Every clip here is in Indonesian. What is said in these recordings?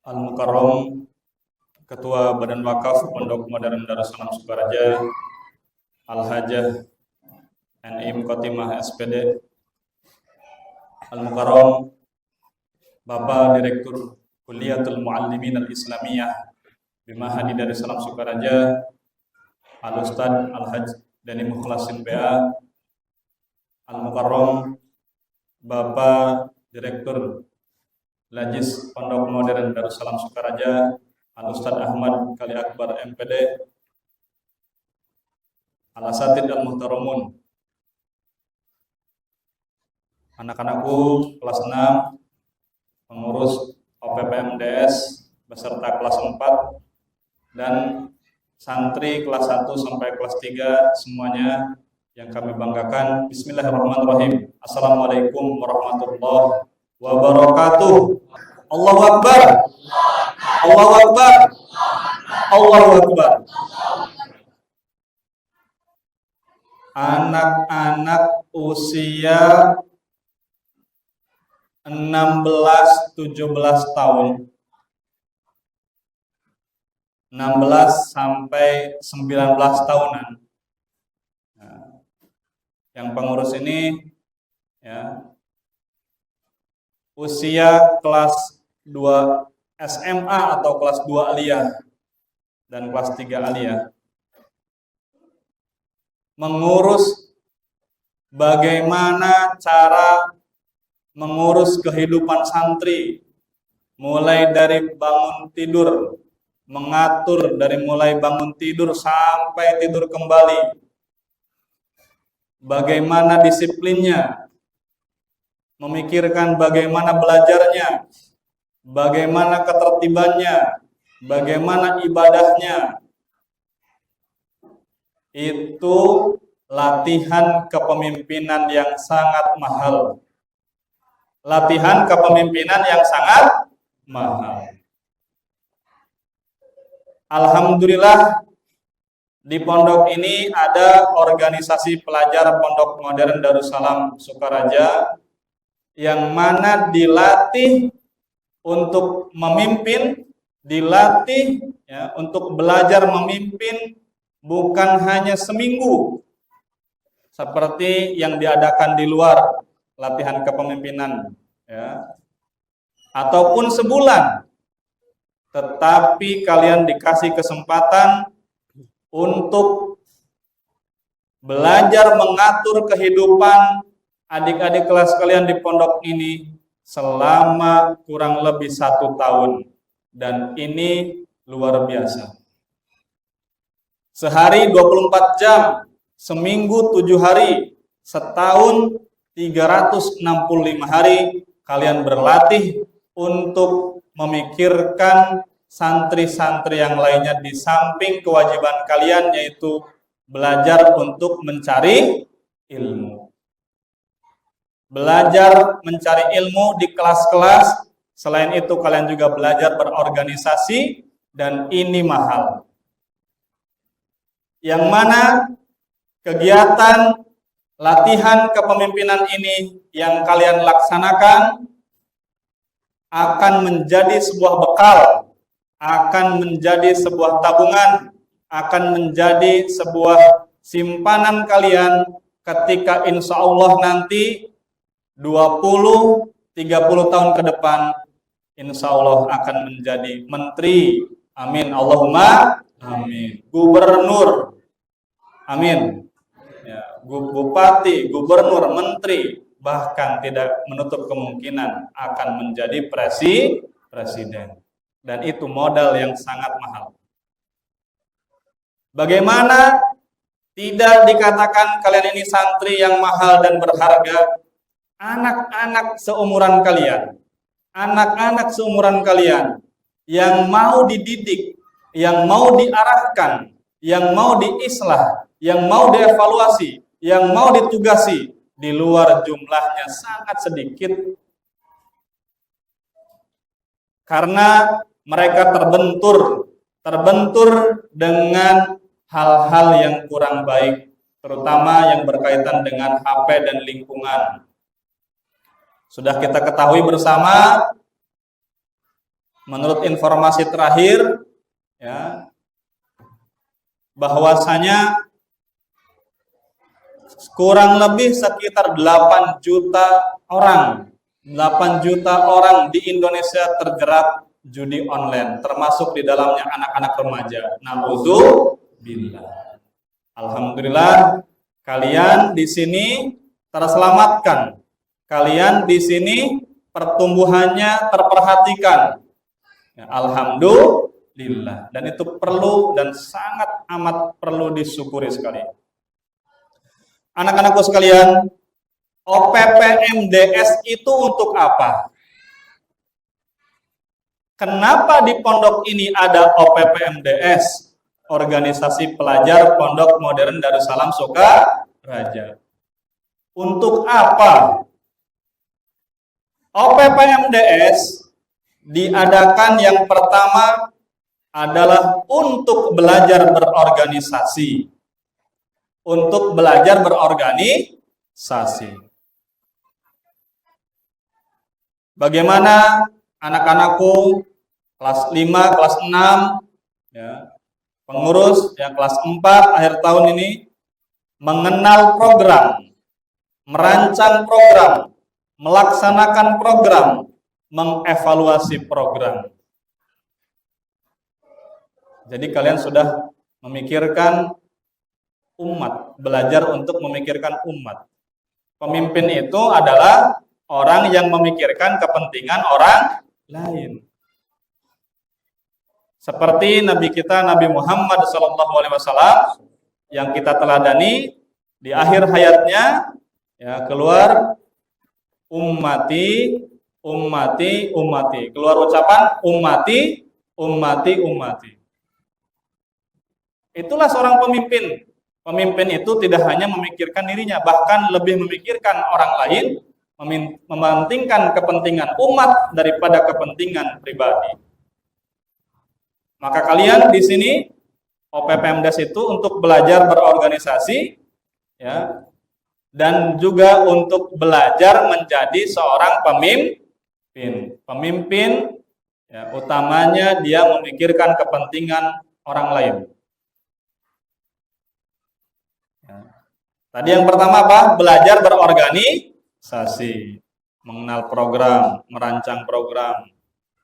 Al-Mukarram, Ketua Badan Wakaf Pondok Modern Darussalam Sukaraja, Al-Hajah NIM Khotimah SPD, Al-Mukarram, Bapak Direktur Kuliatul Muallimin Al-Islamiyah Bimahadi Darussalam Sukaraja, Al-Ustadz Al-Hajj Dani Mukhlasin BA, Al-Mukarram, Bapak Direktur Lajis Pondok Modern Darussalam Sukaraja, Al-Ustadz Ahmad Kali Akbar MPD, Al-Asatidz Al-Muhtaramun, anak-anakku kelas 6, pengurus OPPMDS beserta kelas 4, dan santri kelas 1 sampai kelas 3 semuanya yang kami banggakan. Bismillahirrahmanirrahim. Assalamualaikum warahmatullahi wabarakatuh. Allahu Akbar. Allahu Akbar. Allahu Akbar. Anak-anak usia 16-17 tahun, 16 sampai 19 tahunan. Nah, yang pengurus ini ya, usia kelas 2 SMA atau kelas 2 aliyah dan kelas 3 aliyah, mengurus bagaimana cara mengurus kehidupan santri, mulai dari bangun tidur, mengatur dari mulai bangun tidur sampai tidur kembali, bagaimana disiplinnya, memikirkan bagaimana belajarnya, bagaimana ketertibannya, bagaimana ibadahnya. Itu latihan kepemimpinan yang sangat mahal. Latihan kepemimpinan yang sangat mahal. Alhamdulillah di pondok ini ada organisasi pelajar Pondok Modern Darussalam Sukaraja yang mana dilatih untuk memimpin, dilatih ya, untuk belajar memimpin bukan hanya seminggu seperti yang diadakan di luar latihan kepemimpinan ya, ataupun sebulan, tetapi kalian dikasih kesempatan untuk belajar mengatur kehidupan adik-adik kelas kalian di pondok ini selama kurang lebih 1 tahun, dan ini luar biasa. Sehari 24 jam, seminggu 7 hari, setahun 365 hari kalian berlatih untuk memikirkan santri-santri yang lainnya di samping kewajiban kalian, yaitu belajar untuk mencari ilmu. Belajar mencari ilmu di kelas-kelas, selain itu kalian juga belajar berorganisasi, dan ini mahal. Yang mana kegiatan latihan kepemimpinan ini yang kalian laksanakan akan menjadi sebuah bekal, akan menjadi sebuah tabungan, akan menjadi sebuah simpanan kalian ketika insya Allah nanti 20-30 tahun ke depan insya Allah akan menjadi menteri, amin, Allahumma amin, gubernur, amin, ya, bupati, gubernur, menteri, bahkan tidak menutup kemungkinan akan menjadi presiden. Dan itu modal yang sangat mahal. Bagaimana tidak dikatakan kalian ini santri yang mahal dan berharga? Anak-anak seumuran kalian, anak-anak seumuran kalian yang mau dididik, yang mau diarahkan, yang mau diislah, yang mau dievaluasi, yang mau ditugasi, di luar jumlahnya sangat sedikit, karena mereka terbentur dengan hal-hal yang kurang baik, terutama yang berkaitan dengan HP dan lingkungan. Sudah kita ketahui bersama menurut informasi terakhir ya, bahwasanya kurang lebih sekitar 8 juta orang 8 juta orang di Indonesia terjerat judi online, termasuk di dalamnya anak-anak remaja. Na'udzubillah. Alhamdulillah, kalian di sini terselamatkan. Kalian di sini pertumbuhannya terperhatikan. Ya, alhamdulillah. Dan itu perlu dan sangat amat perlu disyukuri sekali. Anak-anakku sekalian, OPPMDS itu untuk apa? Kenapa di pondok ini ada OPPMDS? Organisasi Pelajar Pondok Modern Darussalam Sukaraja. Untuk apa? OPPMDS diadakan yang pertama adalah untuk belajar berorganisasi. Untuk belajar berorganisasi. Bagaimana anak-anakku kelas 5, kelas 6, ya, pengurus yang kelas 4 akhir tahun ini mengenal program, merancang program, melaksanakan program, mengevaluasi program. Jadi kalian sudah memikirkan umat, belajar untuk memikirkan umat. Pemimpin itu adalah orang yang memikirkan kepentingan orang lain. Seperti Nabi kita Nabi Muhammad SAW yang kita teladani di akhir hayatnya, ya, keluar ummati, ummati, ummati. Keluar ucapan ummati, ummati, ummati. Itulah seorang pemimpin. Pemimpin itu tidak hanya memikirkan dirinya, bahkan lebih memikirkan orang lain, mementingkan kepentingan umat daripada kepentingan pribadi. Maka kalian di sini OPPMDes itu untuk belajar berorganisasi, ya, dan juga untuk belajar menjadi seorang pemimpin. Pemimpin, ya, utamanya dia memikirkan kepentingan orang lain. Ya. Tadi yang pertama apa? Belajar berorganisasi, mengenal program, merancang program,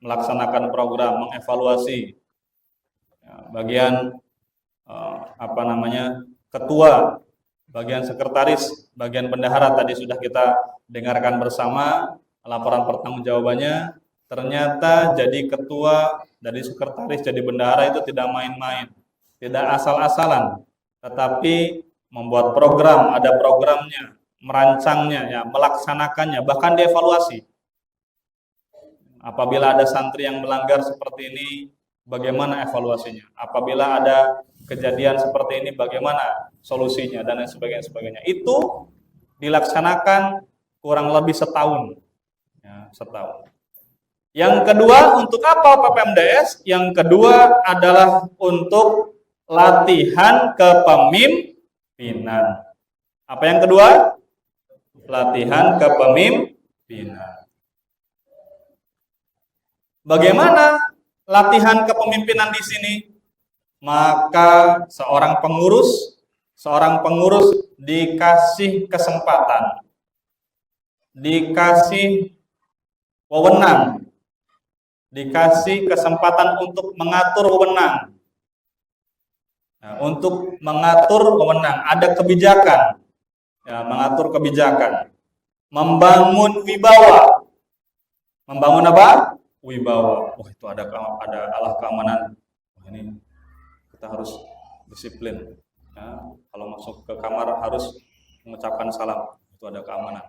melaksanakan program, mengevaluasi. Ya, bagian ketua, bagian sekretaris, bagian bendahara tadi sudah kita dengarkan bersama laporan pertanggungjawabannya. Ternyata jadi ketua, jadi sekretaris, jadi bendahara itu tidak main-main, tidak asal-asalan, tetapi membuat program, ada programnya, merancangnya, ya, melaksanakannya, bahkan dievaluasi. Apabila ada santri yang melanggar seperti ini, bagaimana evaluasinya? Apabila ada kejadian seperti ini, bagaimana solusinya, dan lain sebagainya. Itu dilaksanakan kurang lebih setahun. Ya, setahun. Yang kedua, untuk apa PPMDS? Yang kedua adalah untuk latihan kepemimpinan. Apa yang kedua? Latihan kepemimpinan. Bagaimana latihan kepemimpinan di sini? Maka seorang pengurus dikasih kesempatan, dikasih wewenang, dikasih kesempatan untuk mengatur wewenang. Nah, untuk mengatur wewenang, ada kebijakan, ya, mengatur kebijakan, membangun wibawa. Membangun apa? Wibawa. Oh, itu ada alat keamanan. Oh, ini kita harus disiplin. Ya, kalau masuk ke kamar harus mengucapkan salam. Itu ada keamanan.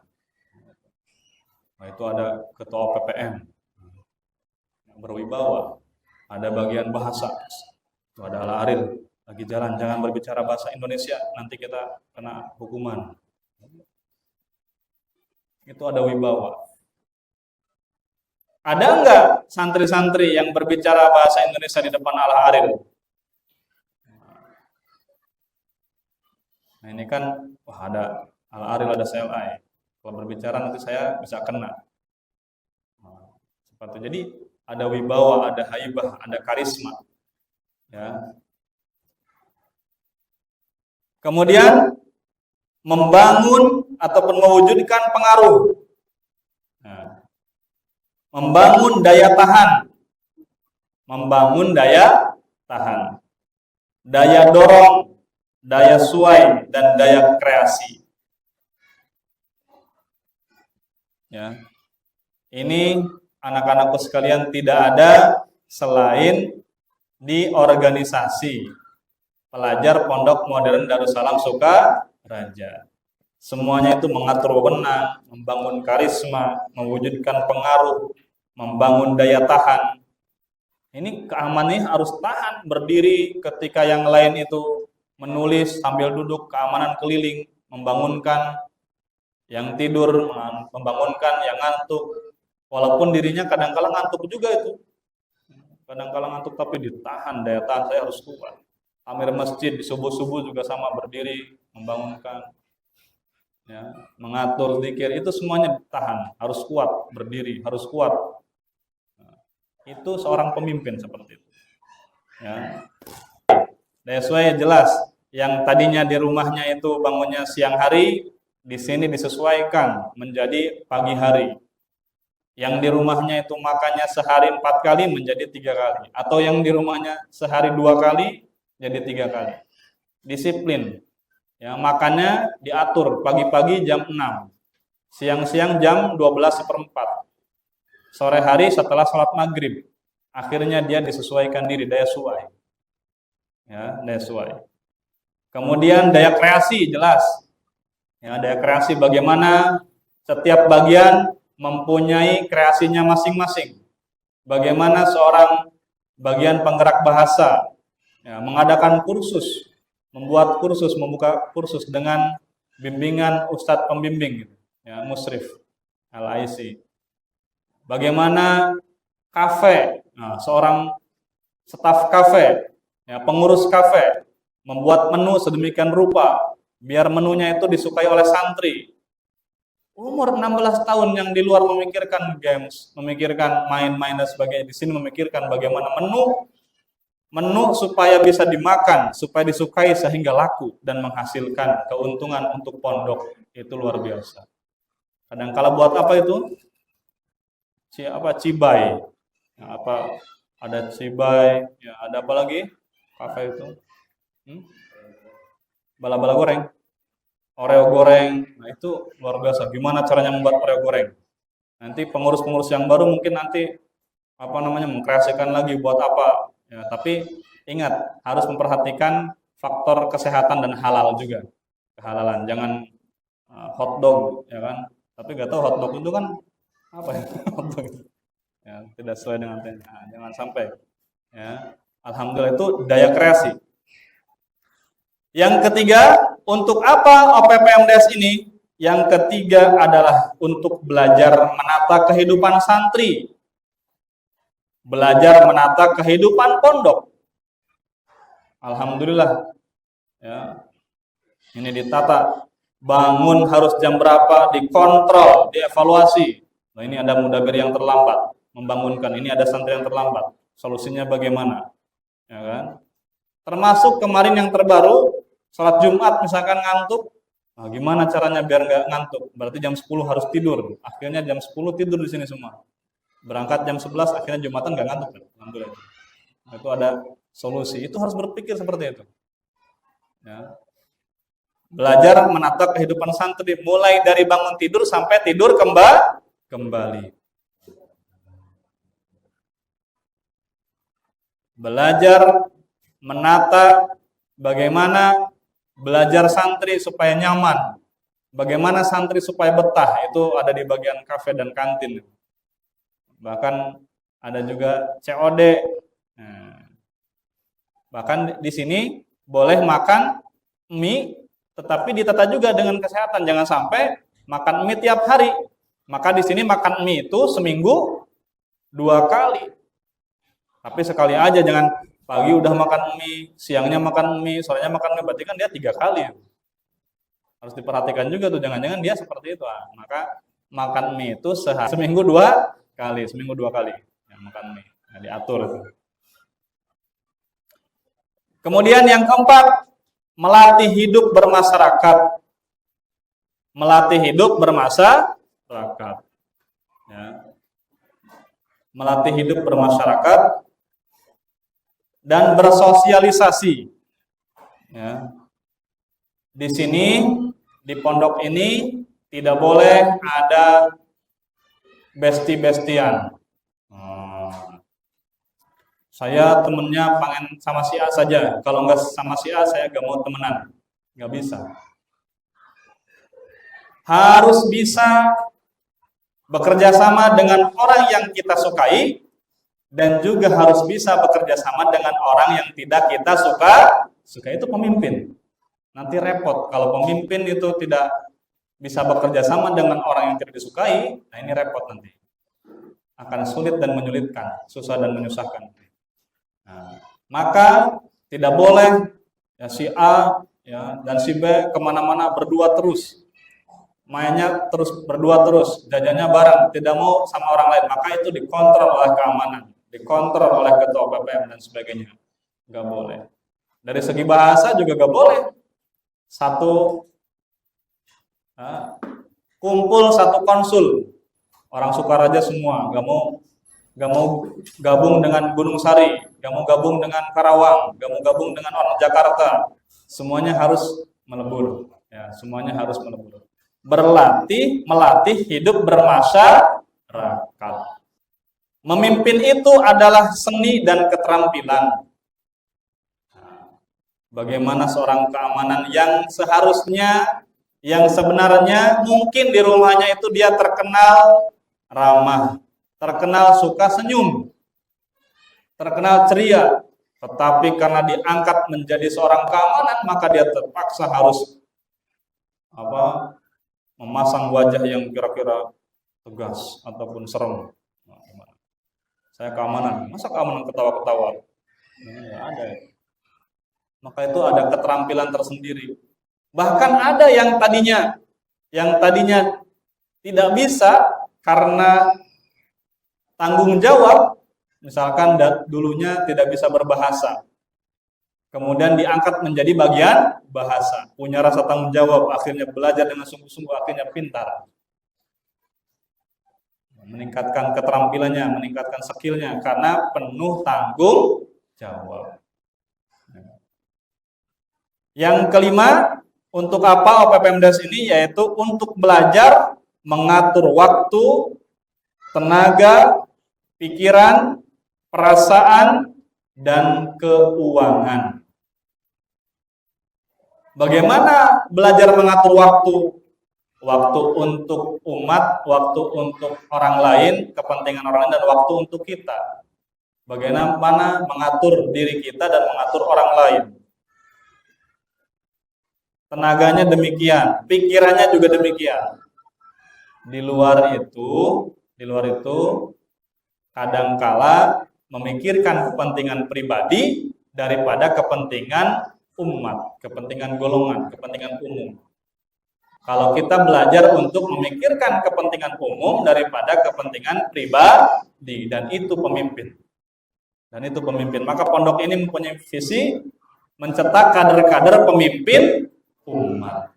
Nah, itu ada ketua PPM yang berwibawa. Ada bagian bahasa. Itu ada al-aril. Lagi jalan, jangan berbicara bahasa Indonesia, nanti kita kena hukuman. Itu ada wibawa. Ada enggak santri-santri yang berbicara bahasa Indonesia di depan al-aril? Nah, ini kan, wah, ada al-aril, ada CLI. Kalau berbicara nanti saya bisa kena. Nah, seperti itu. Jadi ada wibawa, ada haibah, ada karisma. Ya. Kemudian membangun ataupun mewujudkan pengaruh. Nah, membangun daya tahan. Membangun daya tahan. Daya dorong, daya suai, dan daya kreasi. Ya. Ini anak-anakku sekalian tidak ada selain di organisasi pelajar Pondok Modern Darussalam Sukaraja. Semuanya itu mengatur wewenang, membangun karisma, mewujudkan pengaruh, membangun daya tahan. Ini keamanannya harus tahan, berdiri ketika yang lain itu menulis sambil duduk, keamanan keliling, membangunkan yang tidur, membangunkan yang ngantuk. Walaupun dirinya kadang-kala ngantuk juga itu. Kadang-kala ngantuk tapi ditahan, daya tahan saya harus kuat. Amir masjid di subuh-subuh juga sama, berdiri, membangunkan. Ya, mengatur zikir, itu semuanya ditahan, harus kuat, berdiri, harus kuat. Itu seorang pemimpin seperti itu. Ya. Sesuai jelas, yang tadinya di rumahnya itu bangunnya siang hari, di sini disesuaikan menjadi pagi hari. Yang di rumahnya itu makannya sehari 4 kali menjadi 3 kali. Atau yang di rumahnya sehari 2 kali jadi 3 kali. Disiplin. Ya, makannya diatur pagi-pagi jam 6. Siang-siang jam 12:04. Sore hari setelah sholat maghrib. Akhirnya dia disesuaikan diri, daya suai. Ya, daya suai. Kemudian daya kreasi jelas. Ya, daya kreasi bagaimana setiap bagian mempunyai kreasinya masing-masing. Bagaimana seorang bagian penggerak bahasa ya, mengadakan kursus, membuat kursus, membuka kursus dengan bimbingan ustadz pembimbing, gitu. Ya, musyrif al-IC. Bagaimana kafe, nah, seorang staf kafe, ya, pengurus kafe, membuat menu sedemikian rupa biar menunya itu disukai oleh santri. Umur 16 tahun yang di luar memikirkan games, memikirkan main-main dan sebagainya, di sini memikirkan bagaimana menu supaya bisa dimakan, supaya disukai sehingga laku dan menghasilkan keuntungan untuk pondok. Itu luar biasa. Kadang-kala buat apa itu? Cibai. Ya, ada cibai, ya, ada apa lagi? Kafe itu. Bala-bala goreng. Oreo goreng. Nah, itu luar biasa. Gimana caranya membuat Oreo goreng? Nanti pengurus-pengurus yang baru mungkin nanti mengkreasikan lagi buat apa. Ya, tapi ingat, harus memperhatikan faktor kesehatan dan halal juga. Kehalalan, jangan hotdog, ya kan? Tapi nggak tahu hotdog itu kan apa ya? Hotdog itu. Ya, tidak sesuai dengan nah, jangan sampai. Ya, alhamdulillah itu daya kreasi. Yang ketiga, untuk apa OPPMDS ini? Yang ketiga adalah untuk belajar menata kehidupan santri. Belajar menata kehidupan pondok. Alhamdulillah. Ya. Ini ditata. Bangun harus jam berapa, dikontrol, dievaluasi. Nah, ini ada mudabir yang terlambat membangunkan, ini ada santri yang terlambat. Solusinya bagaimana? Ya kan? Termasuk kemarin yang terbaru, sholat Jumat misalkan ngantuk. Nah, gimana caranya biar nggak ngantuk? Berarti jam 10 harus tidur. Akhirnya jam 10 tidur di sini semua. Berangkat jam 11, akhirnya Jumatan nggak ngantuk. Alhamdulillah. Nah, itu ada solusi. Itu harus berpikir seperti itu. Ya. Belajar menata kehidupan santri, mulai dari bangun tidur sampai tidur kembali. Belajar menata bagaimana belajar santri supaya nyaman, bagaimana santri supaya betah, itu ada di bagian kafe dan kantin. Bahkan ada juga COD. Nah, bahkan di sini boleh makan mie, tetapi ditata juga dengan kesehatan. Jangan sampai makan mie tiap hari. Maka di sini makan mie itu seminggu 2 kali. Tapi sekali aja, jangan pagi udah makan mie, siangnya makan mie, sorenya makan mie, berarti kan dia 3 kali. Harus diperhatikan juga tuh, jangan-jangan dia seperti itu. Maka makan mie itu seminggu 2 kali, seminggu 2 kali. Ya, makan mie. Nah, diatur itu. Kemudian yang keempat, melatih hidup bermasyarakat. Melatih hidup bermasyarakat. Ya. Melatih hidup bermasyarakat dan bersosialisasi. Ya. Di sini, di pondok ini tidak boleh ada besti-bestian. Saya temennya pengen sama si A saja. Kalau nggak sama si A, saya nggak mau temenan. Nggak bisa. Harus bisa bekerja sama dengan orang yang kita sukai, dan juga harus bisa bekerja sama dengan orang yang tidak kita suka. Suka itu pemimpin. Nanti repot kalau pemimpin itu tidak bisa bekerja sama dengan orang yang tidak disukai. Nah, ini repot nanti. Akan sulit dan menyulitkan, susah dan menyusahkan. Nah, maka tidak boleh ya, si A ya, dan si B kemana-mana berdua terus, mainnya terus berdua terus, jajannya bareng, tidak mau sama orang lain. Maka itu dikontrol oleh keamanan, dikontrol oleh ketua BPM dan sebagainya. Nggak boleh. Dari segi bahasa juga nggak boleh. Satu kumpul satu konsul, orang Sukaraja semua, nggak mau gabung dengan Gunung Sari, nggak mau gabung dengan Karawang, nggak mau gabung dengan orang Jakarta. Semuanya harus melebur. Ya, semuanya harus melebur. Melatih hidup bermasyarakat. Memimpin itu adalah seni dan keterampilan. Bagaimana seorang keamanan yang seharusnya, yang sebenarnya mungkin di rumahnya itu dia terkenal ramah, terkenal suka senyum, terkenal ceria, tetapi karena diangkat menjadi seorang keamanan, maka dia terpaksa harus memasang wajah yang kira-kira tegas ataupun serem. Saya keamanan, masa keamanan ketawa-ketawa? Ya, ada. Maka itu ada keterampilan tersendiri. Bahkan ada yang tadinya tidak bisa karena tanggung jawab, misalkan dulunya tidak bisa berbahasa, kemudian diangkat menjadi bagian bahasa, punya rasa tanggung jawab, akhirnya belajar dengan sungguh-sungguh, akhirnya pintar, meningkatkan keterampilannya, meningkatkan skillnya karena penuh tanggung jawab. Yang kelima, untuk apa OPPMDes ini? Yaitu untuk belajar mengatur waktu, tenaga, pikiran, perasaan, dan keuangan. Bagaimana belajar mengatur waktu? Waktu untuk umat, waktu untuk orang lain, kepentingan orang lain, dan waktu untuk kita. Bagaimana mengatur diri kita dan mengatur orang lain. Tenaganya demikian, pikirannya juga demikian. Di luar itu kadangkala memikirkan kepentingan pribadi daripada kepentingan umat, kepentingan golongan, kepentingan umum. Kalau kita belajar untuk memikirkan kepentingan umum daripada kepentingan pribadi, dan itu pemimpin. Maka pondok ini mempunyai visi mencetak kader-kader pemimpin umat.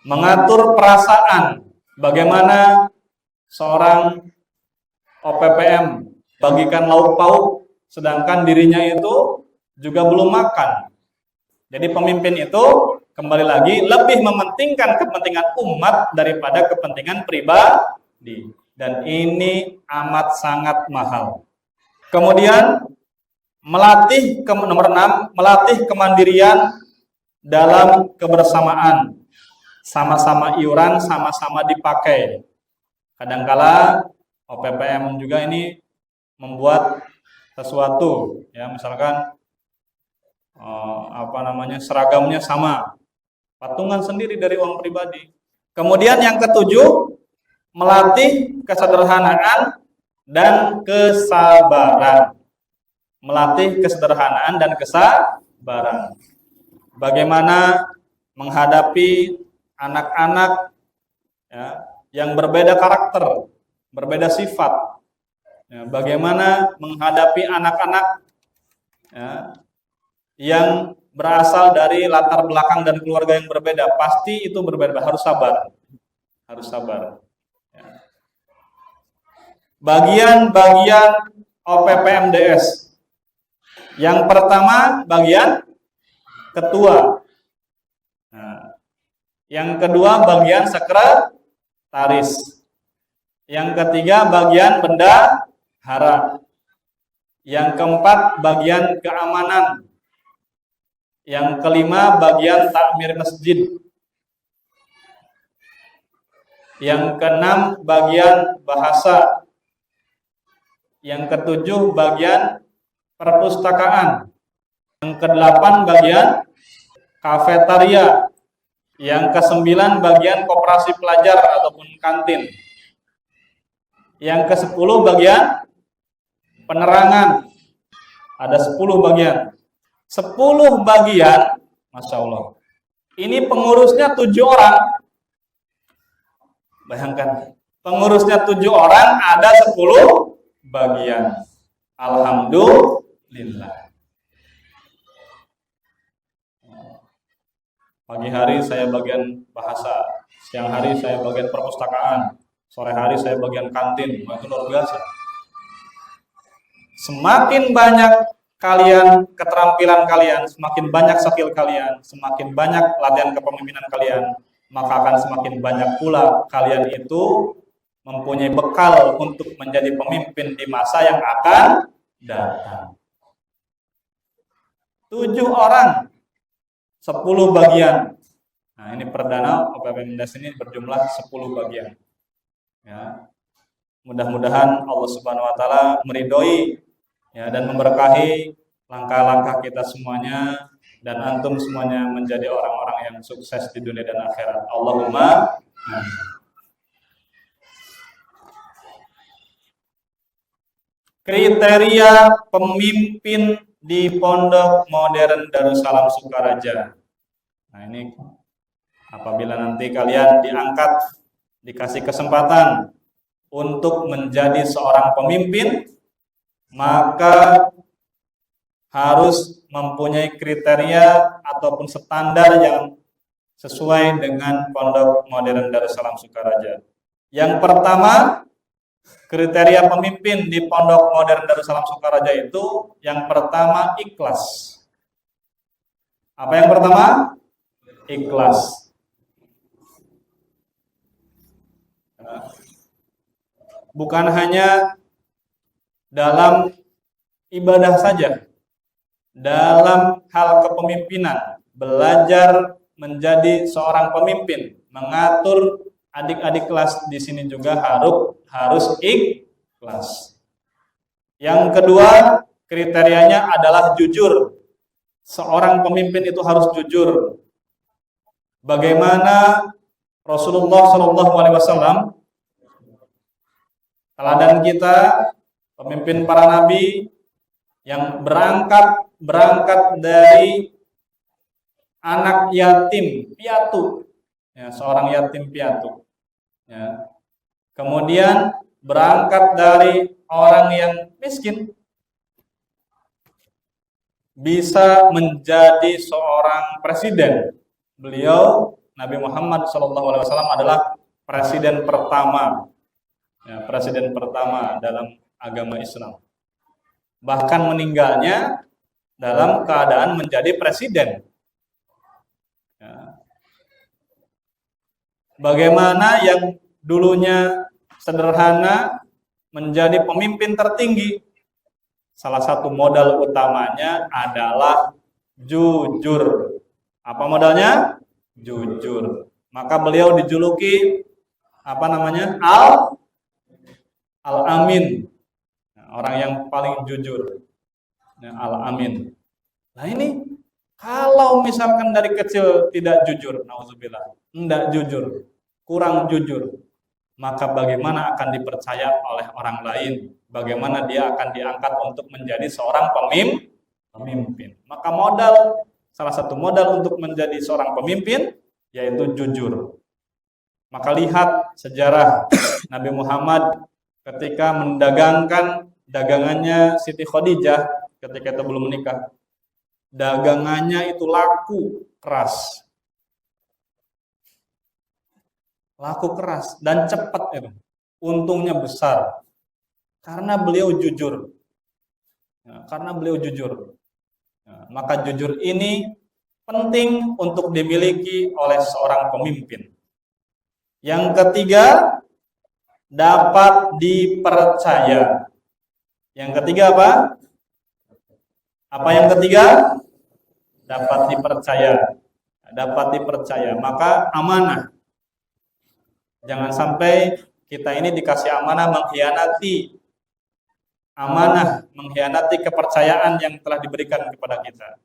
Mengatur perasaan, bagaimana seorang OPPM bagikan lauk pauk sedangkan dirinya itu juga belum makan. Jadi pemimpin itu kembali lagi lebih mementingkan kepentingan umat daripada kepentingan pribadi, dan ini amat sangat mahal. Kemudian nomor 6, melatih kemandirian dalam kebersamaan, sama-sama iuran, sama-sama dipakai. Kadangkala OPPM juga ini membuat sesuatu, ya misalkan seragamnya sama, patungan sendiri dari uang pribadi. Kemudian yang ketujuh, melatih kesederhanaan dan kesabaran. Melatih kesederhanaan dan kesabaran. Bagaimana menghadapi anak-anak ya, yang berbeda karakter, berbeda sifat, Ya, bagaimana menghadapi anak-anak ya, yang berasal dari latar belakang dan keluarga yang berbeda, pasti itu berbeda, harus sabar. Harus sabar. Ya. Bagian-bagian OPPMDS. Yang pertama bagian ketua. Nah, yang kedua bagian sekretaris. Yang ketiga bagian bendahara. Yang keempat bagian keamanan. Yang kelima bagian takmir masjid. Yang keenam bagian bahasa. Yang ketujuh bagian perpustakaan. Yang kedelapan bagian kafetaria. Yang kesembilan bagian koperasi pelajar ataupun kantin. Yang kesepuluh bagian penerangan. Ada 10 bagian. 10 bagian, Masya Allah. Ini pengurusnya 7 orang. Bayangkan, pengurusnya 7 orang, ada 10 bagian. Alhamdulillah. Pagi hari saya bagian bahasa, siang hari saya bagian perpustakaan, sore hari saya bagian kantin. Itu luar biasa. Semakin banyak kalian, keterampilan kalian, semakin banyak skill kalian, semakin banyak latihan kepemimpinan kalian, maka akan semakin banyak pula kalian itu mempunyai bekal untuk menjadi pemimpin di masa yang akan datang. 7 orang, 10 bagian. Nah, ini perdana OPPMDes ini berjumlah 10 bagian. Ya. Mudah-mudahan Allah Subhanahu wa taala meridhoi ya, dan memberkahi langkah-langkah kita semuanya, dan antum semuanya menjadi orang-orang yang sukses di dunia dan akhirat. Allahumma amin. Kriteria pemimpin di Pondok Modern Darussalam Sukaraja. Nah, ini apabila nanti kalian diangkat, dikasih kesempatan untuk menjadi seorang pemimpin, maka harus mempunyai kriteria ataupun standar yang sesuai dengan Pondok Modern Darussalam Sukaraja. Yang pertama, kriteria pemimpin di Pondok Modern Darussalam Sukaraja itu yang pertama ikhlas. Apa yang pertama? Ikhlas. Bukan hanya dalam ibadah saja, dalam hal kepemimpinan, belajar menjadi seorang pemimpin, mengatur adik-adik kelas di sini juga harus ikhlas. Yang kedua, kriterianya adalah jujur. Seorang pemimpin itu harus jujur. Bagaimana Rasulullah SAW, teladan kita, pemimpin para nabi yang berangkat dari anak yatim piatu, ya, seorang yatim piatu. Ya. Kemudian berangkat dari orang yang miskin, bisa menjadi seorang presiden. Beliau Nabi Muhammad SAW adalah presiden pertama, ya, presiden pertama dalam agama Islam. Bahkan meninggalnya dalam keadaan menjadi presiden. Ya. Bagaimana yang dulunya sederhana menjadi pemimpin tertinggi? Salah satu modal utamanya adalah jujur. Apa modalnya? Jujur. Maka beliau dijuluki apa namanya? Al-Amin. Orang yang paling jujur. Al-Amin. Nah ini, kalau misalkan dari kecil tidak jujur, nauzubillah, tidak jujur, kurang jujur, maka bagaimana akan dipercaya oleh orang lain? Bagaimana dia akan diangkat untuk menjadi seorang pemimpin? Maka salah satu modal untuk menjadi seorang pemimpin yaitu jujur. Maka lihat sejarah Nabi Muhammad ketika mendagangkan dagangannya Siti Khadijah ketika itu belum menikah. Dagangannya itu laku keras. Laku keras dan cepat itu. Untungnya besar. Karena beliau jujur. Ya, karena beliau jujur. Ya, maka jujur ini penting untuk dimiliki oleh seorang pemimpin. Yang ketiga, dapat dipercaya. Yang ketiga apa? Apa yang ketiga? Dapat dipercaya. Dapat dipercaya. Maka amanah. Jangan sampai kita ini dikasih amanah mengkhianati amanah, mengkhianati kepercayaan yang telah diberikan kepada kita.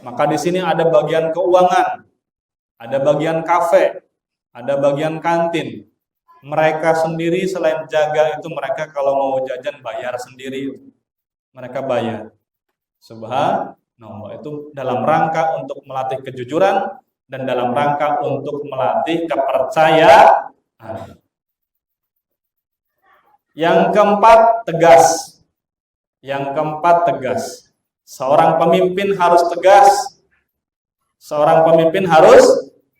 Maka di sini ada bagian keuangan, ada bagian kafe, ada bagian kantin. Mereka sendiri selain jaga itu mereka kalau mau jajan bayar sendiri. Mereka bayar. Subhanallah, itu dalam rangka untuk melatih kejujuran dan dalam rangka untuk melatih kepercayaan. Yang keempat, tegas. Yang keempat, tegas. Seorang pemimpin harus tegas. Seorang pemimpin harus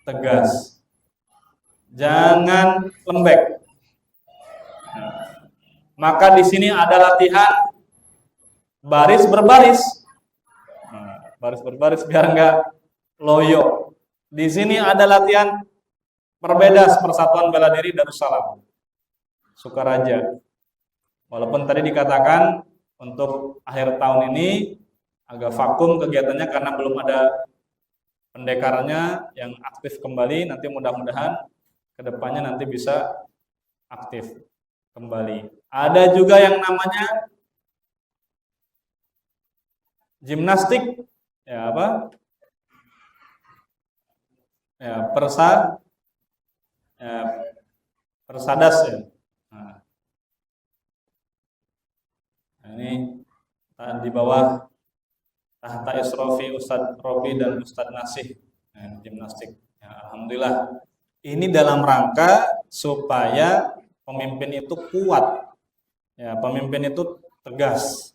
tegas. Jangan lembek. Maka di sini ada latihan baris berbaris. Baris berbaris biar enggak loyo. Di sini ada latihan Perbedas Persatuan Bela Diri Darussalam Sukaraja. Walaupun tadi dikatakan untuk akhir tahun ini agak vakum kegiatannya karena belum ada pendekarnya yang aktif kembali. Nanti mudah-mudahan kedepannya nanti bisa aktif kembali. Ada juga yang namanya gimnastik, ya apa? Ya persadas ya. Nah, ini di bawah tahta Isrofi Ustadz Robi dan Ustadz Nasih, gimnastik. Ya, alhamdulillah. Ini dalam rangka supaya pemimpin itu kuat. Ya, pemimpin itu tegas.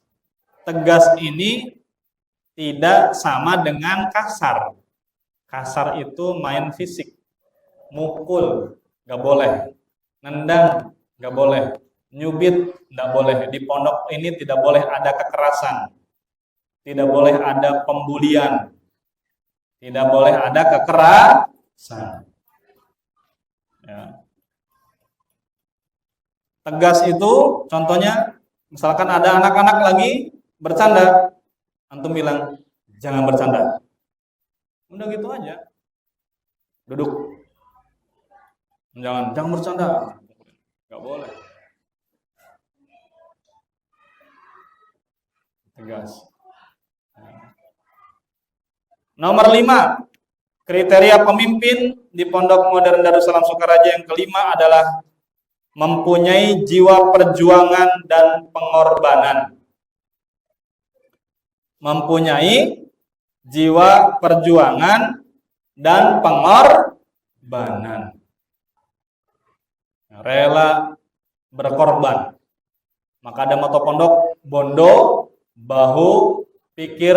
Tegas ini tidak sama dengan kasar. Kasar itu main fisik. Mukul, nggak boleh. Nendang, nggak boleh. Nyubit, nggak boleh. Di pondok ini tidak boleh ada kekerasan. Tidak boleh ada pembulian. Tidak boleh ada kekerasan. Ya. Tegas itu contohnya, misalkan ada anak-anak lagi bercanda, antum bilang, jangan bercanda. Udah gitu aja. Duduk. Jangan bercanda. Nggak boleh. Tegas. Nomor 5, kriteria pemimpin di Pondok Modern Darussalam Sukaraja yang kelima adalah mempunyai jiwa perjuangan dan pengorbanan. Mempunyai jiwa perjuangan dan pengorbanan. Rela berkorban. Maka ada moto pondok, bondo, bahu, pikir,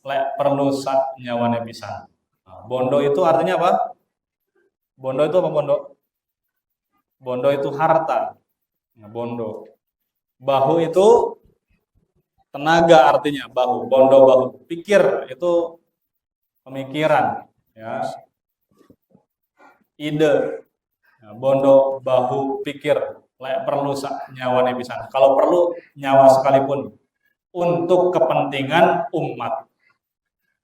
lek perlu sak nyawane pisan. Bondo itu artinya apa? Bondo itu apa bondo? Bondo itu harta. Bondo. Bahu itu tenaga artinya, bahu. Bondo bahu. Pikir itu pemikiran, ya. Ide. Bondo bahu pikir, lek perlu sak nyawane pisan. Kalau perlu nyawa sekalipun untuk kepentingan umat.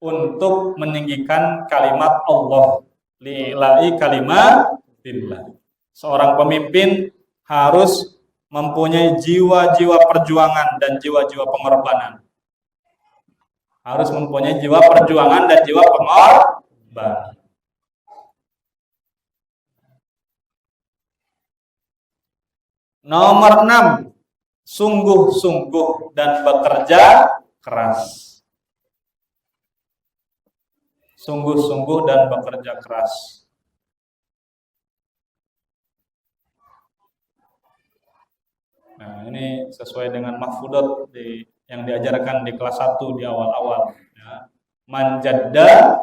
Untuk meninggikan kalimat Allah. Lillahi kalimatillah. Seorang pemimpin harus mempunyai jiwa-jiwa perjuangan dan jiwa-jiwa pengorbanan. Harus mempunyai jiwa perjuangan dan jiwa pengorbanan. Nomor 6, sungguh-sungguh dan bekerja keras. Sungguh-sungguh dan bekerja keras. Nah, ini sesuai dengan mahfudot yang diajarkan di kelas 1 di awal-awal. Ya. Manjadda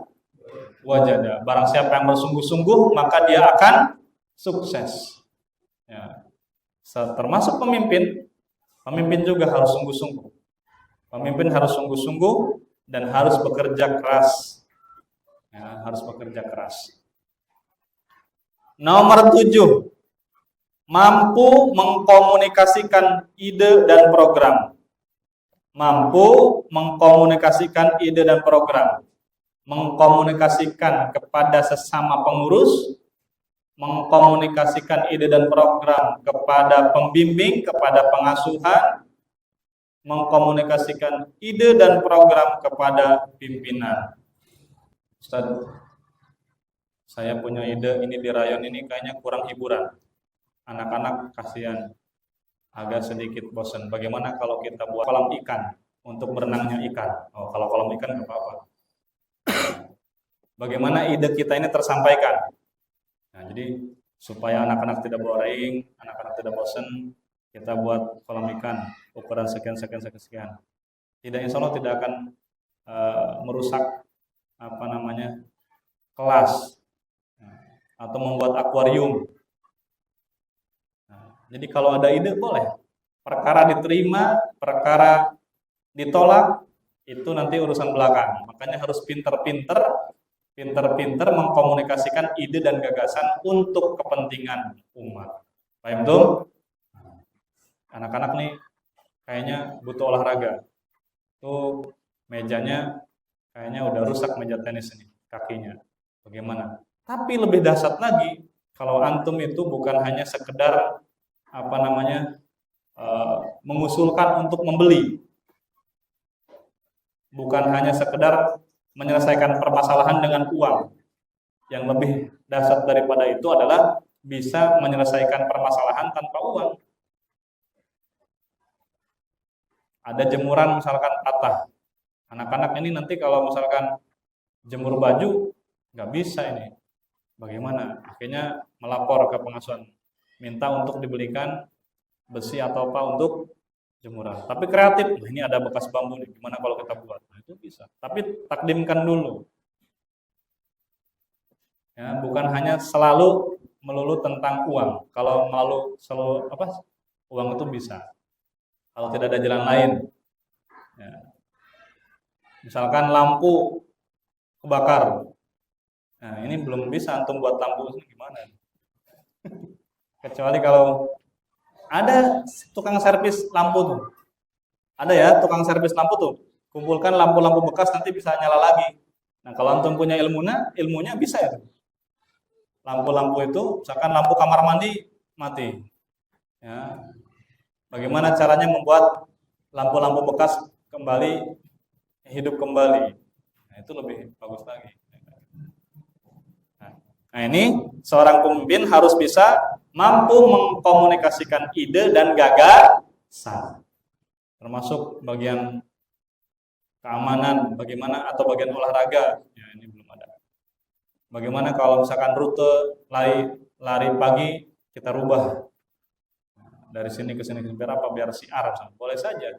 wajada. Barang siapa yang bersungguh-sungguh, maka dia akan sukses. Ya. Termasuk pemimpin. Pemimpin juga harus sungguh-sungguh. Pemimpin harus sungguh-sungguh dan harus bekerja keras. Ya, harus bekerja keras. Nomor 7. Mampu mengkomunikasikan ide dan program. Mampu mengkomunikasikan ide dan program. Mengkomunikasikan kepada sesama pengurus, mengkomunikasikan ide dan program kepada pembimbing, kepada pengasuhan, mengkomunikasikan ide dan program kepada pimpinan. Ustaz, saya punya ide ini di rayon ini kayaknya kurang hiburan. Anak-anak kasihan, agak sedikit bosan. Bagaimana kalau kita buat kolam ikan untuk berenangnya ikan? Oh, kalau kolam ikan nggak apa-apa. Bagaimana ide kita ini tersampaikan? Nah, jadi supaya anak-anak tidak boring, anak-anak tidak bosan, kita buat kolam ikan ukuran sekian. Tidak, insya Allah tidak akan merusak kelas atau membuat akuarium. Jadi kalau ada ide boleh. Perkara diterima, perkara ditolak, itu nanti urusan belakang. Makanya harus pinter-pinter mengkomunikasikan ide dan gagasan untuk kepentingan umat. Paham tuh? Anak-anak nih kayaknya butuh olahraga. Tuh mejanya kayaknya udah rusak, meja tenis ini, kakinya. Bagaimana? Tapi lebih dahsyat lagi, kalau antum itu bukan hanya sekedar mengusulkan untuk membeli, bukan hanya sekedar menyelesaikan permasalahan dengan uang. Yang lebih dahsyat daripada itu adalah bisa menyelesaikan permasalahan tanpa uang. Ada jemuran misalkan patah, anak-anak ini nanti kalau misalkan jemur baju nggak bisa ini, bagaimana? Akhirnya melapor ke pengasuhan, minta untuk dibelikan besi atau apa untuk jemuran. Tapi kreatif, ini ada bekas bambu nih, gimana kalau kita buat? Nah, itu bisa. Tapi takdimkan dulu. Ya, bukan hanya selalu melulu tentang uang. Kalau selalu uang itu bisa. Kalau tidak ada jalan lain. Ya. Misalkan lampu kebakar. Nah, ini belum bisa antum buat lampu ini gimana? Kecuali kalau ada tukang servis lampu tuh. Ada ya tukang servis lampu tuh. Kumpulkan lampu-lampu bekas nanti bisa nyala lagi. Nah, kalau antum punya ilmunya bisa ya. Lampu-lampu itu, misalkan lampu kamar mandi mati. Ya. Bagaimana caranya membuat lampu-lampu bekas kembali hidup kembali? Nah, itu lebih bagus lagi. Nah, ini seorang pemimpin harus bisa mampu mengkomunikasikan ide dan gagasan, termasuk bagian keamanan, bagaimana atau bagian olahraga. Ya, ini belum ada. Bagaimana kalau misalkan rute lari pagi kita rubah dari sini ke sini biar siar, boleh saja.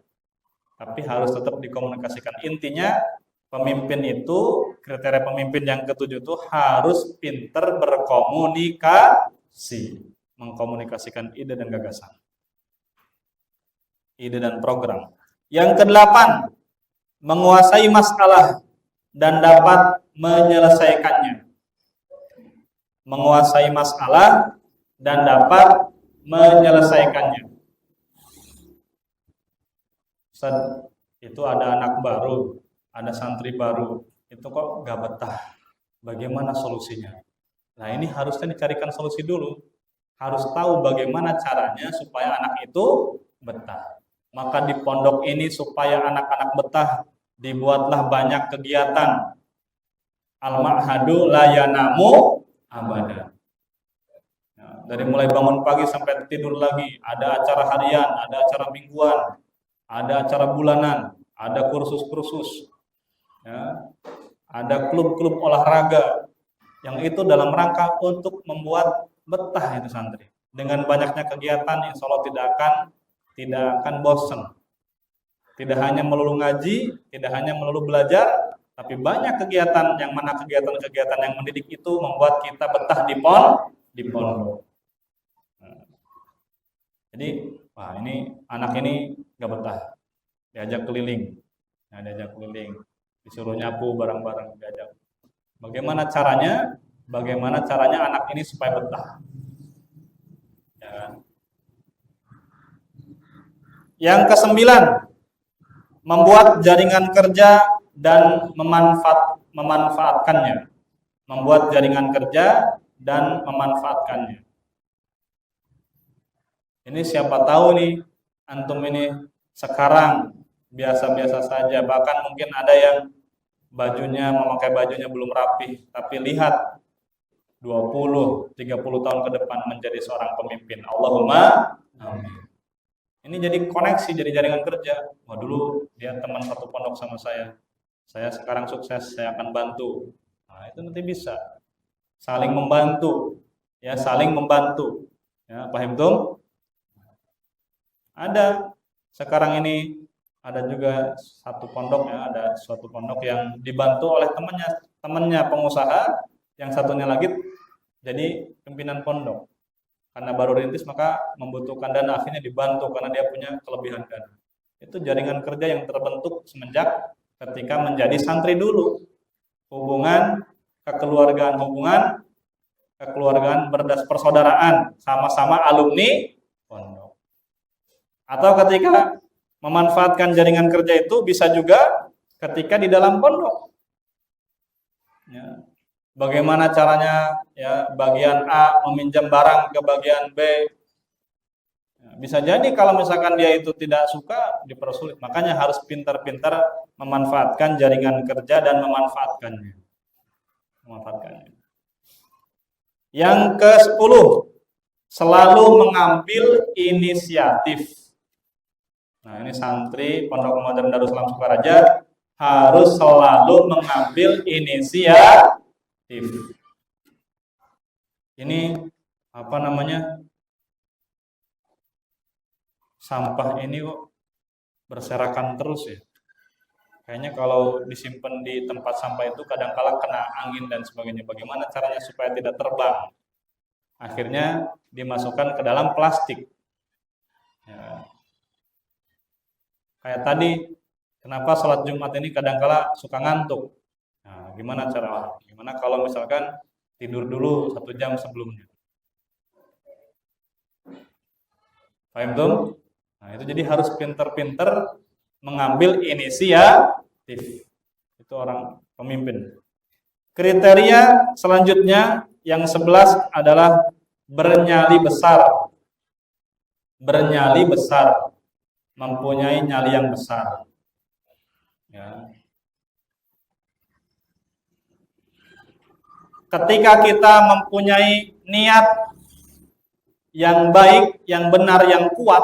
Tapi harus tetap dikomunikasikan. Intinya pemimpin itu, kriteria pemimpin yang ketujuh itu harus pinter berkomunikasi, mengkomunikasikan ide dan gagasan, ide dan program. Yang kedelapan, menguasai masalah dan dapat menyelesaikannya. Menguasai masalah dan dapat menyelesaikannya. Ustaz, itu ada anak baru, ada santri baru, itu kok gak betah. Bagaimana solusinya? Nah, ini harusnya dicarikan solusi dulu. Harus tahu bagaimana caranya supaya anak itu betah. Maka di pondok ini supaya anak-anak betah, dibuatlah banyak kegiatan. Al-ma'hadu la yanamu abada. Nah, dari mulai bangun pagi sampai tidur lagi, ada acara harian, ada acara mingguan, ada acara bulanan, ada kursus-kursus. Ya, ada klub-klub olahraga yang itu dalam rangka untuk membuat betah itu santri. Dengan banyaknya kegiatan, insya Allah tidak akan bosan. Tidak hanya melulu ngaji, tidak hanya melulu belajar, tapi banyak kegiatan, yang mana kegiatan-kegiatan yang mendidik itu membuat kita betah di pondok. Jadi, wah ini anak ini nggak betah, diajak keliling, disuruh nyapu bareng-bareng, diajak. Bagaimana caranya? Bagaimana caranya anak ini supaya betah? Ya. Yang ke-9, membuat jaringan kerja dan memanfaatkannya. Membuat jaringan kerja dan memanfaatkannya. Ini siapa tahu nih, antum ini sekarang biasa-biasa saja, bahkan mungkin ada yang memakai bajunya belum rapi, tapi lihat 20, 30 tahun ke depan menjadi seorang pemimpin. Allahumma amin. Ini jadi koneksi, jadi jaringan kerja. Wah, dulu dia teman satu pondok sama saya sekarang sukses, saya akan bantu. Nah, itu nanti bisa saling membantu, ya, saling membantu. Ya, paham tuh? Ada sekarang ini ada juga satu pondok, ya, ada suatu pondok yang dibantu oleh temannya pengusaha, yang satunya lagi jadi pimpinan pondok. Karena baru rintis maka membutuhkan dana, akhirnya dibantu karena dia punya kelebihan dana. Itu jaringan kerja yang terbentuk semenjak ketika menjadi santri dulu. Hubungan kekeluargaan persaudaraan, sama-sama alumni pondok. Atau ketika memanfaatkan jaringan kerja itu bisa juga ketika di dalam pondok. Ya. Bagaimana caranya, ya, bagian A meminjam barang ke bagian B. Ya, bisa jadi kalau misalkan dia itu tidak suka, dipersulit. Makanya harus pintar-pintar memanfaatkan jaringan kerja dan memanfaatkannya. Yang ke-10, selalu mengambil inisiatif. Nah, ini santri Pondok Modern Darussalam Sukaraja harus selalu mengambil inisiatif. Ini sampah ini kok berserakan terus ya. Kayaknya kalau disimpan di tempat sampah itu kadang-kala kena angin dan sebagainya. Bagaimana caranya supaya tidak terbang? Akhirnya dimasukkan ke dalam plastik. Ya. Kayak tadi, kenapa sholat Jumat ini kadang-kala suka ngantuk? Nah, gimana kalau misalkan tidur dulu 1 jam sebelumnya? Paham tuh? Nah, itu jadi harus pinter-pinter mengambil inisiatif. Itu orang pemimpin. Kriteria selanjutnya yang 11 adalah bernyali besar. Bernyali besar. Mempunyai nyali yang besar. Ya. Ketika kita mempunyai niat yang baik, yang benar, yang kuat,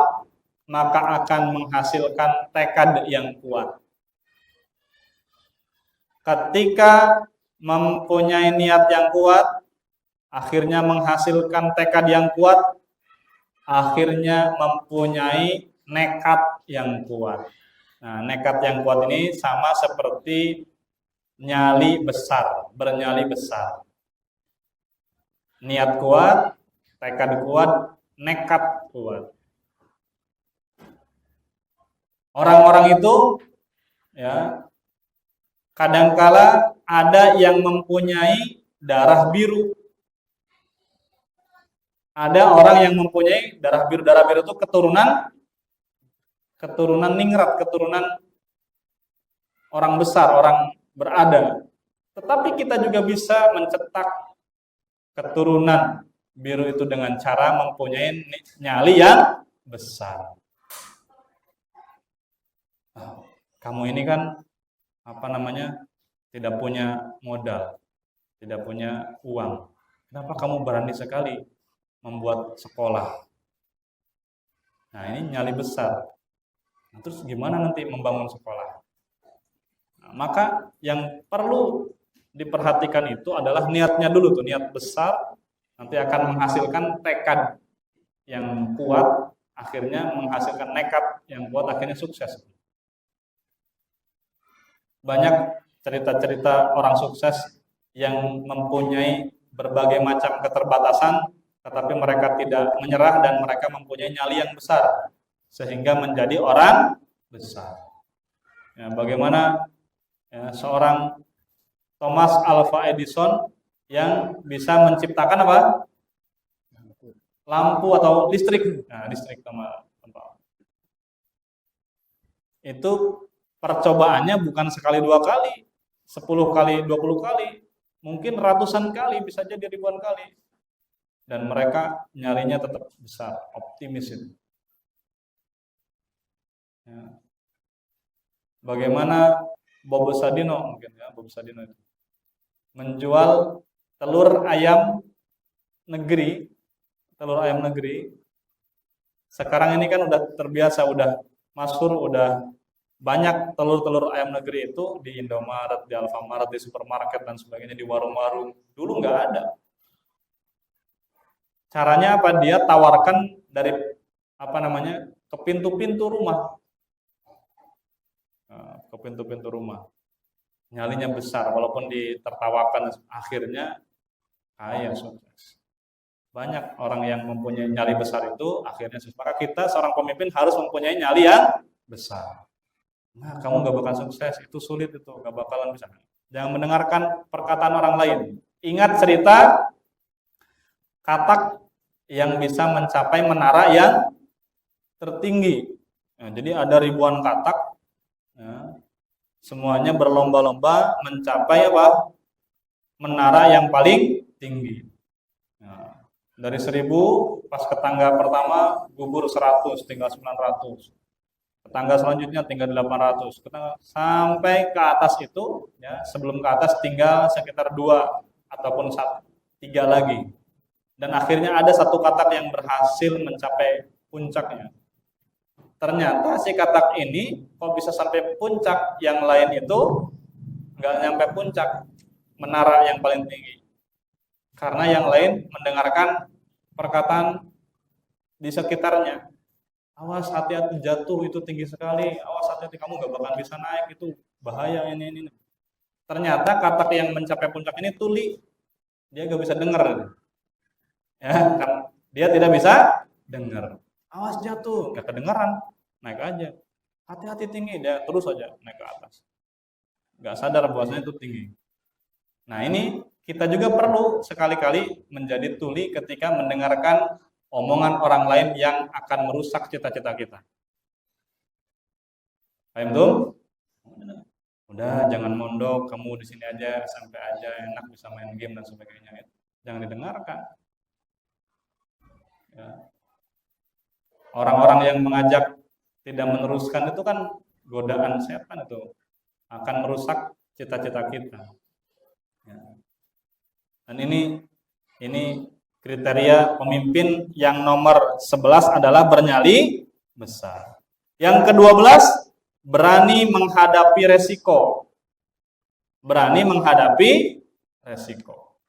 maka akan menghasilkan tekad yang kuat. Ketika mempunyai niat yang kuat, akhirnya menghasilkan tekad yang kuat, akhirnya mempunyai nekat yang kuat. Nah, nekat yang kuat ini sama seperti nyali besar, bernyali besar. Niat kuat, tekad kuat, nekat kuat. Orang-orang itu, ya, kadangkala ada yang mempunyai darah biru. Ada orang yang mempunyai darah biru. Darah biru itu keturunan ningrat, keturunan orang besar, orang berada. Tetapi kita juga bisa mencetak keturunan biru itu dengan cara mempunyai nyali yang besar. Kamu ini kan tidak punya modal, tidak punya uang. Kenapa kamu berani sekali membuat sekolah? Nah, ini nyali besar. Nah, terus gimana nanti membangun sekolah? Nah, maka yang perlu diperhatikan itu adalah niatnya dulu tuh, niat besar nanti akan menghasilkan tekad yang kuat, akhirnya menghasilkan nekat yang kuat, akhirnya sukses. Banyak cerita-cerita orang sukses yang mempunyai berbagai macam keterbatasan, tetapi mereka tidak menyerah dan mereka mempunyai nyali yang besar sehingga menjadi orang besar. Ya, bagaimana ya, seorang Thomas Alva Edison yang bisa menciptakan apa? Lampu atau listrik. Nah, listrik itu percobaannya bukan sekali 2 kali, 10 kali, 20 kali, mungkin ratusan kali, bisa jadi ribuan kali. Dan mereka nyalinya tetap besar, optimis itu. Ya. Bagaimana Bobo Sadino mungkin ya, Bobo Sadino itu menjual telur ayam negeri. Sekarang ini kan udah terbiasa, udah masyhur, udah banyak telur-telur ayam negeri itu di Indomaret, di Alfamart, di supermarket dan sebagainya, di warung-warung. Dulu nggak ada. Caranya apa? Dia tawarkan dari ke pintu-pintu rumah. Ke pintu-pintu rumah. Nyalinya besar, walaupun ditertawakan, akhirnya kaya, sukses. Banyak orang yang mempunyai nyali besar itu akhirnya sukses. Maka kita seorang pemimpin harus mempunyai nyali yang besar. Nah, kamu gak bakal sukses, itu sulit, itu gak bakalan bisa. Jangan mendengarkan perkataan orang lain. Ingat cerita katak yang bisa mencapai menara yang tertinggi. Nah, jadi ada ribuan katak, ya, semuanya berlomba-lomba mencapai apa? Menara yang paling tinggi. Nah, dari 1000 pas ke tangga pertama gugur 100, tinggal 900. Ke tangga selanjutnya tinggal 800. Sampai ke atas itu ya, sebelum ke atas tinggal sekitar 2 ataupun 3 lagi. Dan akhirnya ada satu katak yang berhasil mencapai puncaknya. Ternyata si katak ini kok bisa sampai puncak, yang lain itu nggak nyampe puncak menara yang paling tinggi. Karena yang lain mendengarkan perkataan di sekitarnya. Awas, hati-hati jatuh, itu tinggi sekali. Awas, hati-hati, kamu gak bakal bisa naik, itu bahaya ini. Ternyata katak yang mencapai puncak ini tuli. Dia gak bisa dengar. Ya, kan? Dia tidak bisa dengar. Awas jatuh, gak kedengaran. Naik aja. Hati-hati tinggi, dia terus aja naik ke atas. Gak sadar bahwasanya itu tinggi. Nah, ini kita juga perlu sekali-kali menjadi tuli ketika mendengarkan omongan orang lain yang akan merusak cita-cita kita. Paham tuh? Udah, jangan mondok, kamu di sini aja, sampai aja, enak bisa main game dan sebagainya. Jangan didengarkan. Ya. Orang-orang yang mengajak tidak meneruskan itu kan godaan setan, itu akan merusak cita-cita kita. Ya. Dan ini kriteria pemimpin yang nomor 11 adalah bernyali besar. Yang ke-12, berani menghadapi resiko. Berani menghadapi resiko.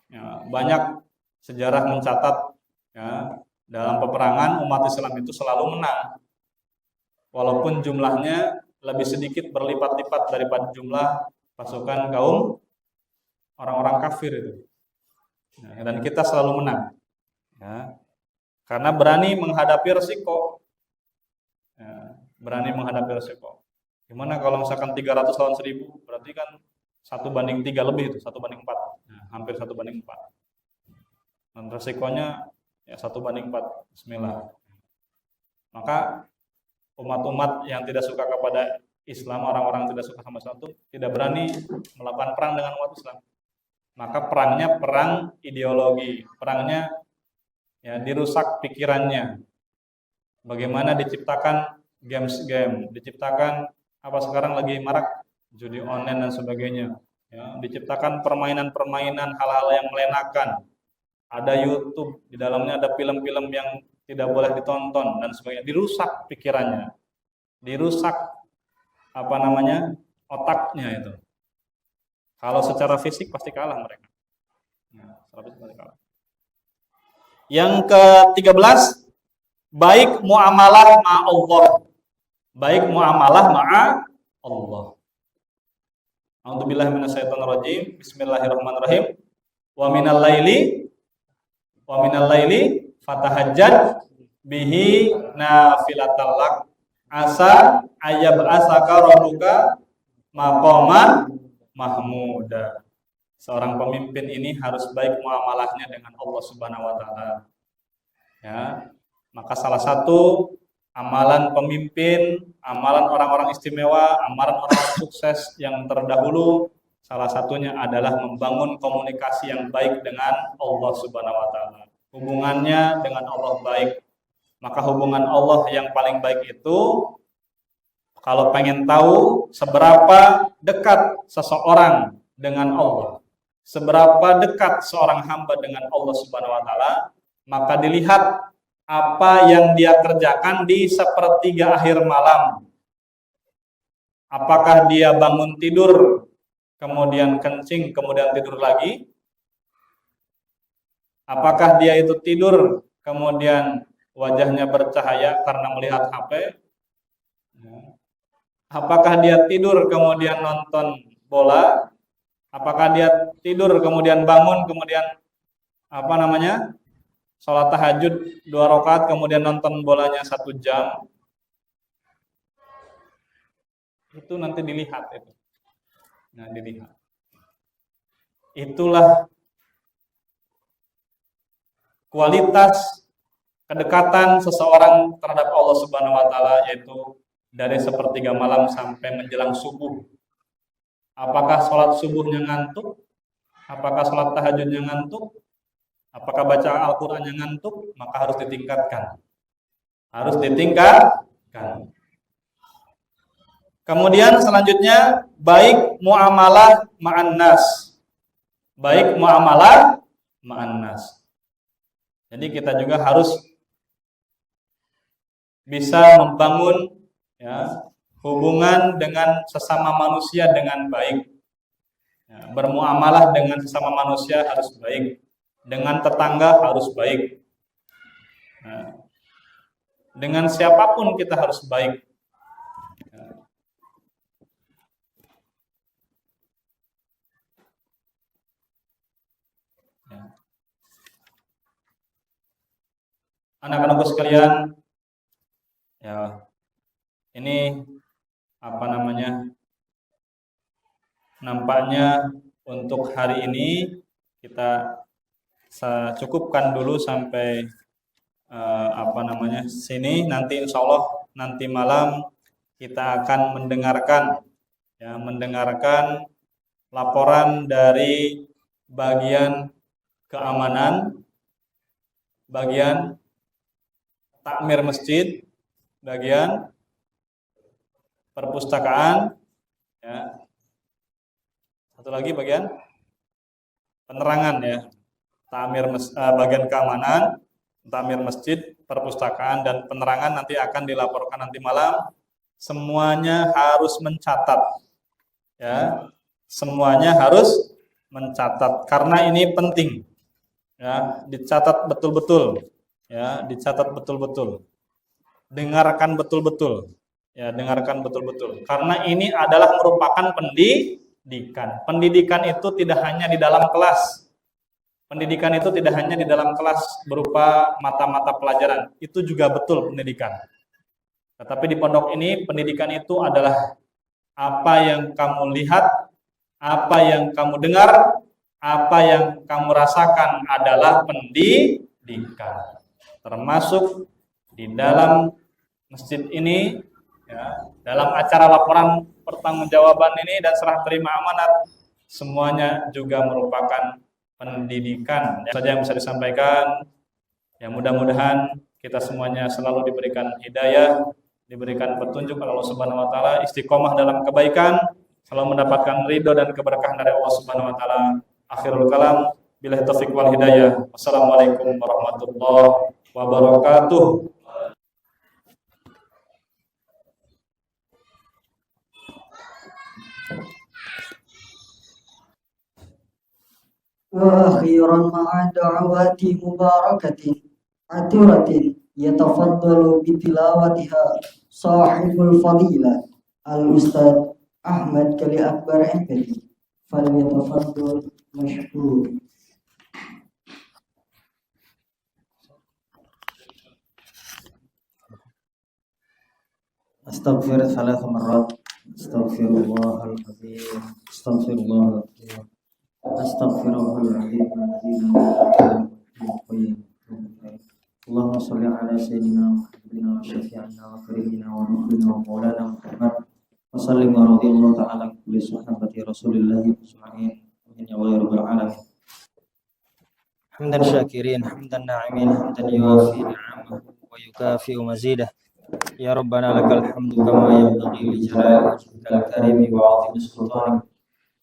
Ya, banyak sejarah mencatat ya, dalam peperangan umat Islam itu selalu menang. Walaupun jumlahnya lebih sedikit berlipat-lipat daripada jumlah pasukan kaum orang-orang kafir itu. Nah, dan kita selalu menang. Ya. Karena berani menghadapi resiko. Ya, berani menghadapi resiko. Gimana kalau misalkan 300 lawan 1000, berarti kan 1:3 lebih itu, 1:4. Nah, hampir 1:4. Dan resikonya ya 1:4. Bismillah. Maka umat-umat yang tidak suka kepada Islam, orang-orang yang tidak suka sama Islam itu tidak berani melakukan perang dengan umat Islam. Maka perangnya perang ideologi, perangnya ya dirusak pikirannya. Bagaimana diciptakan game, diciptakan apa sekarang lagi marak judi online dan sebagainya. Ya, diciptakan permainan-permainan hal-hal yang melenakan. Ada YouTube, di dalamnya ada film-film yang tidak boleh ditonton dan sebagainya. Dirusak pikirannya, dirusak otaknya itu. Kalau secara fisik pasti kalah mereka. Nah, pasti kalah. Yang ke-13, baik muamalah ma Allah. Baik muamalah ma'a Allah. A'udzubillahi minasyaitonirrajim. Bismillahirrahmanirrahim. Wa minal laili fatahajjad bihi nafilatal lak asa ayyab'asaka rabbuka maqaman mahmuda. Seorang pemimpin ini harus baik muamalahnya dengan Allah Subhanahu wa taala. Ya. Maka salah satu amalan pemimpin, amalan orang-orang istimewa, amalan orang sukses yang terdahulu, salah satunya adalah membangun komunikasi yang baik dengan Allah Subhanahu wa taala. Hubungannya dengan Allah baik. Maka hubungan Allah yang paling baik itu, kalau pengen tahu seberapa dekat seseorang dengan Allah, seberapa dekat seorang hamba dengan Allah Subhanahu wa taala, maka dilihat apa yang dia kerjakan di sepertiga akhir malam. Apakah dia bangun tidur, kemudian kencing, kemudian tidur lagi? Apakah dia itu tidur, kemudian wajahnya bercahaya karena melihat HP? Apakah dia tidur, kemudian nonton bola? Apakah dia tidur, kemudian bangun, kemudian sholat tahajud 2 rakaat, kemudian nonton bolanya 1 jam? Itu nanti dilihat itu. Nah, dilihat. Itulah kualitas kedekatan seseorang terhadap Allah Subhanahu wa taala, yaitu dari sepertiga malam sampai menjelang subuh. Apakah sholat subuhnya ngantuk? Apakah sholat tahajudnya ngantuk? Apakah baca Al-Qur'annya ngantuk? Maka harus ditingkatkan. Harus ditingkatkan. Kemudian selanjutnya, baik muamalah ma'an nas. Baik muamalah ma'an nas. Jadi kita juga harus bisa membangun hubungan dengan sesama manusia dengan baik. Bermuamalah dengan sesama manusia harus baik. Dengan tetangga harus baik. Dengan siapapun kita harus baik. Anak-anakku sekalian, ini nampaknya untuk hari ini kita cukupkan dulu sampai sini. Nanti insya Allah nanti malam kita akan mendengarkan laporan dari bagian keamanan, bagian takmir masjid, bagian perpustakaan, satu lagi bagian penerangan, bagian keamanan, takmir masjid, perpustakaan, dan penerangan nanti akan dilaporkan nanti malam. Semuanya harus mencatat, semuanya harus mencatat karena ini penting, dicatat betul-betul. Dicatat betul-betul. Dengarkan betul-betul. Dengarkan betul-betul. Karena ini adalah merupakan pendidikan. Pendidikan itu tidak hanya di dalam kelas. Pendidikan itu tidak hanya di dalam kelas berupa mata-mata pelajaran. Itu juga betul pendidikan. Tetapi di pondok ini pendidikan itu adalah apa yang kamu lihat, apa yang kamu dengar, apa yang kamu rasakan adalah pendidikan. Termasuk di dalam masjid ini, dalam acara laporan pertanggungjawaban ini dan serah terima amanat, semuanya juga merupakan pendidikan. Itu saja yang bisa disampaikan. Ya, mudah-mudahan kita semuanya selalu diberikan hidayah, diberikan petunjuk oleh Allah Subhanahu wa taala, istiqomah dalam kebaikan, selalu mendapatkan ridho dan keberkahan dari Allah Subhanahu wa taala. Akhirul kalam, billahi taufiq wal hidayah. Wassalamualaikum warahmatullahi wabarakatuh. وأخيرا مع دعوات مباركة عطرة Yatafaddalu bitilawatiha sahibul fadilah al-Ustaz Ahmad Kali Akbar MPD. Falyatafaddal mashkur. Astaghfir 3 marrat. Astaghfirullahaladzim. Astaghfirullahaladzim. Astaghfirullahaladzim. Allahumma sholli ala sayyidina Muhammadin wa syafi'ina wa karimina wa nurina wa maulana Muhammad wa sallim wa radiyallahu ta'ala kulli sahabati Rasulillah ajma'in. Amin ya rabbal alamin. Hamdan syakirin, hamdan na'imin, hamdan yuwafi ni'amahu wa yukafi'u mazidah. Ya Rabbana lakal hamdu kama yanbaghi li jalali wajhikal karimi wa 'azimi sultanik.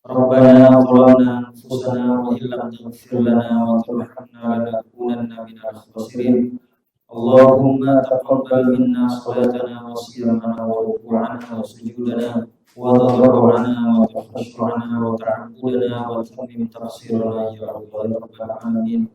Rabbana zalamna anfusana wa illam taghfir lana wa tarhamna lanakunanna minal khasirin. Allahumma taqabbal minna salatana wa siyamana wa ruku'ana wa sujudana wa tadarru'ana wa tafashshurana wa ta'abbudana wa tammim taqsirana ya rabbal alamin.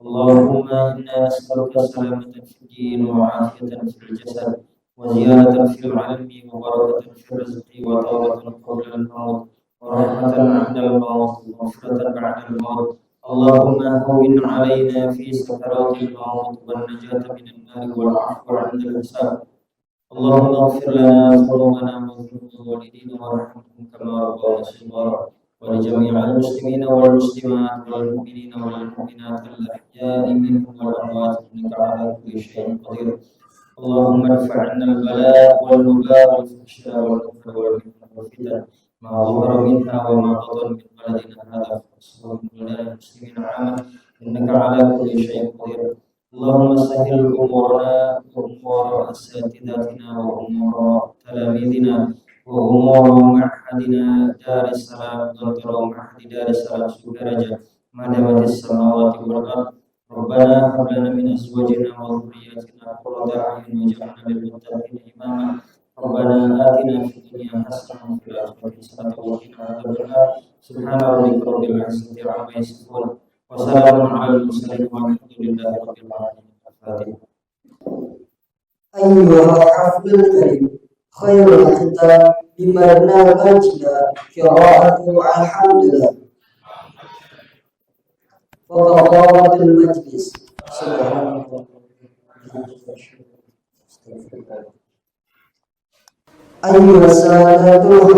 Allahumma inna nas'aluka salamatan fid din wa 'afiyatan fil jasad wa ziyadatan fil 'ilmi wa barakatan fil rizqi wa tawbatan qabla al-maut wa rahmatan 'inda al-maut wa maghfiratan ba'da al-maut. Allahumma hawwin 'alaina fi sakaratil maut wan najata minan nar wal 'afwa 'inda al-hisab. Allahumma ighfir lana dhunubana wa dhunuba walidina warhamhum kama rabbayana shighara. ولجميع المسلمين والمسلمات والمؤمنين والمؤمنات الأحياء منهم والأموات إنك على كل شيء قدير. اللهم ادفع عنا البلاء والوباء والفحشاء والكفر والفتن والفتن ما ظهر منها وما بطن من بلدنا هذا فاصلح بلاد المسلمين عامة إنك على كل شيء قدير. اللهم سهل أمورنا وأمور أساتذتنا وأمور تلاميذنا وأمور معهدنا دار السلام ومعهد دار السلام سودرجة ما دامت السماوات والأرض. ربنا هب لنا من أزواجنا وذرياتنا قرة أعين واجعلنا للمتقين إماما. ربنا آتنا في الدنيا حسنة وفي الآخرة حسنة وقنا عذاب النار. سبحان ربك رب العزة عما يصفون وسلام على المرسلين والحمد لله رب العالمين. الفاتحة. أيها الحفل الكريم، خير الختام ببرنامجنا قراءة الحمد لله. وقضاء المجلس. سبحان الله. أيها السادة الحضور،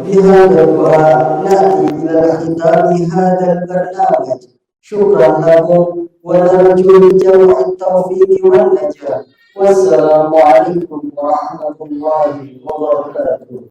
بهذا الدعاء نأتي إلى ختام هذا البرنامج. شكرا لكم ونرجو لجمع التوفيق والنجاح. والسلام عليكم ورحمة الله وبركاته.